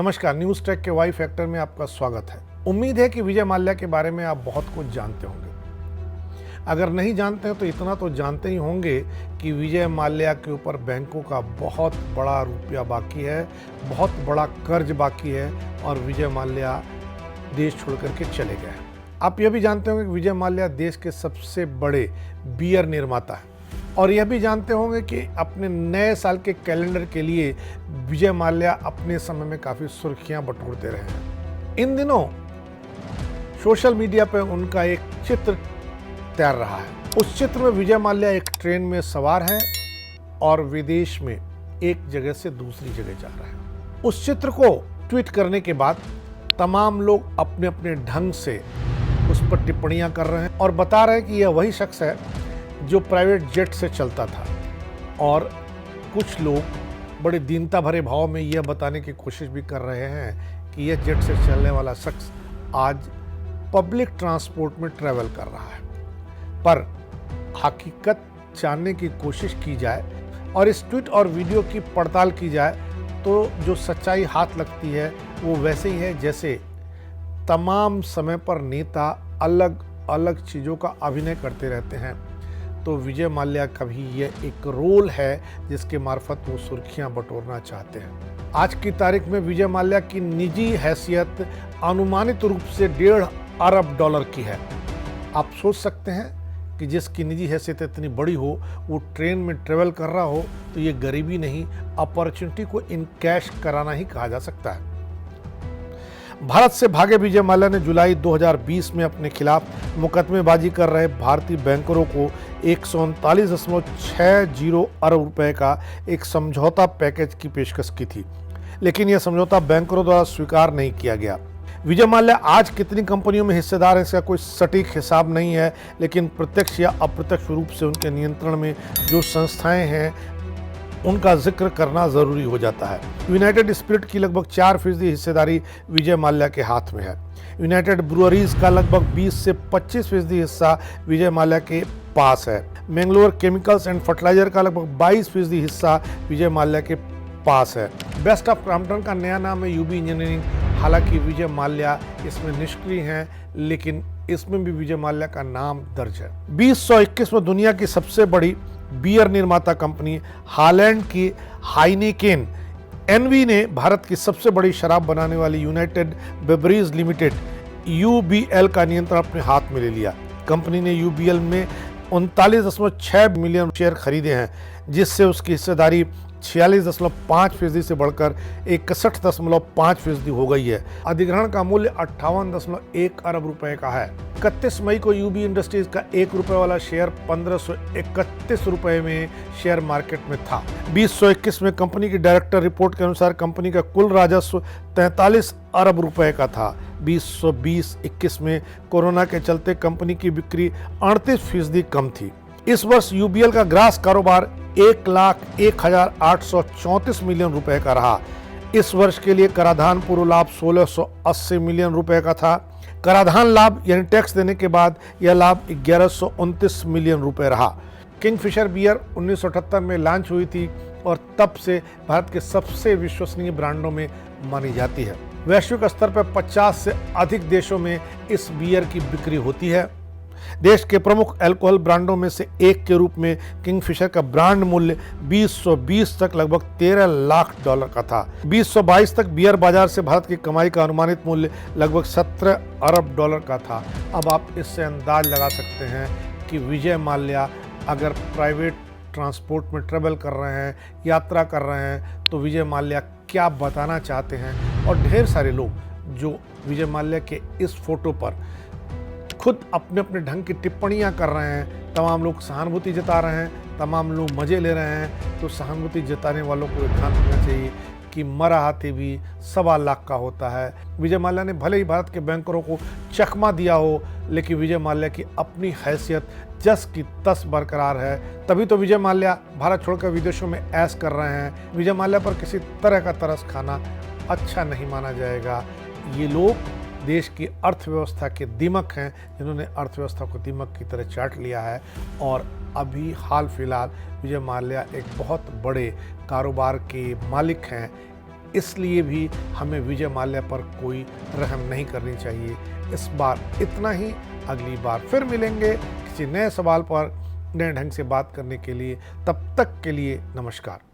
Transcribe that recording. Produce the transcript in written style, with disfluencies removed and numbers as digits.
नमस्कार, news track के Y factor में आपका स्वागत है। उम्मीद है कि विजय माल्या के बारे में आप बहुत कुछ जानते होंगे। अगर नहीं जानते हैं तो इतना तो जानते ही होंगे कि विजय माल्या के ऊपर बैंकों का बहुत बड़ा रुपया बाकी है, बहुत बड़ा कर्ज बाकी है और विजय माल्या देश छोड़ करके चले गए हैं। आप यह भी जानते होंगे कि विजय माल्या देश के सबसे बड़े बियर निर्माता हैं और यह भी जानते होंगे कि अपने नए साल के कैलेंडर के लिए विजय माल्या अपने समय में काफ़ी सुर्खियां बटोरते रहे हैं। इन दिनों सोशल मीडिया पर उनका एक चित्र तैर रहा है। उस चित्र में विजय माल्या एक ट्रेन में सवार है और विदेश में एक जगह से दूसरी जगह जा रहे हैं। उस चित्र को ट्वीट करने के बाद तमाम लोग अपने अपने ढंग से उस पर टिप्पणियां कर रहे हैं और बता रहे हैं कि यह वही शख्स है जो प्राइवेट जेट से चलता था। और कुछ लोग बड़े दीनता भरे भाव में यह बताने की कोशिश भी कर रहे हैं कि यह जेट से चलने वाला शख्स आज पब्लिक ट्रांसपोर्ट में ट्रैवल कर रहा है। पर हकीकत जानने की कोशिश की जाए और इस ट्वीट और वीडियो की पड़ताल की जाए तो जो सच्चाई हाथ लगती है वो वैसे ही है जैसे तमाम समय पर नेता अलग अलग चीज़ों का अभिनय करते रहते हैं। तो विजय माल्या का भी यह एक रोल है जिसके मार्फत वो सुर्खियां बटोरना चाहते हैं। आज की तारीख में विजय माल्या की निजी हैसियत अनुमानित रूप से $1.5 अरब की है। आप सोच सकते हैं कि जिसकी निजी हैसियत इतनी बड़ी हो वो ट्रेन में ट्रेवल कर रहा हो तो ये गरीबी नहीं, अपॉर्चुनिटी को इन कैश कराना ही कहा जा सकता है। भारत से भागे विजय माल्या ने जुलाई 2020 में अपने खिलाफ मुकदमेबाजी कर रहे भारतीय बैंकरों को 139.60 अरब रुपए का एक समझौता पैकेज की पेशकश की थी, लेकिन यह समझौता बैंकरों द्वारा स्वीकार नहीं किया गया। विजय माल्या आज कितनी कंपनियों में हिस्सेदार है इसका कोई सटीक हिसाब नहीं है, लेकिन प्रत्यक्ष या अप्रत्यक्ष रूप से उनके नियंत्रण में जो संस्थाएं हैं उनका जिक्र करना जरूरी हो जाता है। यूनाइटेड स्पिरिट की लगभग 4% हिस्सेदारी विजय माल्या के हाथ में है। यूनाइटेड ब्रूअरीज का लगभग 20 से 25% हिस्सा विजय माल्या के पास है। मैंगलोर केमिकल्स एंड फर्टिलाइजर का लगभग 22% हिस्सा विजय माल्या के पास है। बेस्ट ऑफ क्रॉम्पटन का नया नाम है यूबी इंजीनियरिंग। हालांकि विजय माल्या इसमें निष्क्रिय हैं, लेकिन इसमें भी विजय माल्या का नाम दर्ज है। 2021 में दुनिया की सबसे बड़ी बियर निर्माता कंपनी हालैंड की हाइनेकेन एनवी ने भारत की सबसे बड़ी शराब बनाने वाली यूनाइटेड बेवरेज लिमिटेड यूबीएल का नियंत्रण अपने हाथ में ले लिया। कंपनी ने यूबीएल में 39.6 मिलियन शेयर खरीदे हैं, जिससे उसकी हिस्सेदारी 46.5% से बढ़कर 61.5% हो गई है। अधिग्रहण का मूल्य 58.1 अरब रुपए का है। 31 मई को यूबी इंडस्ट्रीज का ₹1 वाला शेयर 1531 रुपए में शेयर मार्केट में था। 2021 में कंपनी की डायरेक्टर रिपोर्ट के अनुसार कंपनी का कुल राजस्व 43 अरब रुपए का था। 2020-21 में कोरोना के चलते कंपनी की बिक्री 38% कम थी। इस वर्ष यूबीएल का ग्रास कारोबार 1,01,834 मिलियन रुपए का रहा। इस वर्ष के लिए कराधान पूर्व लाभ 1680 मिलियन रुपए का था। कराधान लाभ यानी टैक्स देने के बाद यह लाभ 1129 मिलियन रुपए रहा। किंगफिशर बियर 1978 में लॉन्च हुई थी और तब से भारत के सबसे विश्वसनीय ब्रांडों में मानी जाती है। वैश्विक स्तर पर 50 से अधिक देशों में इस बियर की बिक्री होती है। देश के प्रमुख अल्कोहल ब्रांडों में से एक के रूप में किंगफिशर का ब्रांड मूल्य 2020 तक लगभग $13 लाख का था। 2022 तक बियर बाजार से भारत की कमाई का अनुमानित मूल्य लगभग $17 अरब का था। अब आप इससे अंदाज लगा सकते हैं कि विजय माल्या अगर प्राइवेट ट्रांसपोर्ट में ट्रेवल कर रहे हैं, यात्रा कर रहे हैं, तो विजय माल्या क्या बताना चाहते हैं। और ढेर सारे लोग जो विजय माल्या के इस फोटो पर खुद अपने अपने ढंग की टिप्पणियां कर रहे हैं, तमाम लोग सहानुभूति जता रहे हैं, तमाम लोग मजे ले रहे हैं। तो सहानुभूति जताने वालों को ध्यान रखना चाहिए कि मरा हाथी भी 1.25 लाख का होता है। विजय माल्या ने भले ही भारत के बैंकरों को चकमा दिया हो, लेकिन विजय माल्या की अपनी हैसियत जस की तस बरकरार है। तभी तो विजय माल्या भारत छोड़कर विदेशों में ऐश कर रहे हैं। विजय माल्या पर किसी तरह का तरस खाना अच्छा नहीं माना जाएगा। ये लोग देश की अर्थव्यवस्था के दीमक हैं, जिन्होंने अर्थव्यवस्था को दीमक की तरह चाट लिया है। और अभी हाल फिलहाल विजय माल्या एक बहुत बड़े कारोबार के मालिक हैं इसलिए भी हमें विजय माल्या पर कोई रहम नहीं करनी चाहिए। इस बार इतना ही, अगली बार फिर मिलेंगे किसी नए सवाल पर नए ढंग से बात करने के लिए। तब तक के लिए नमस्कार।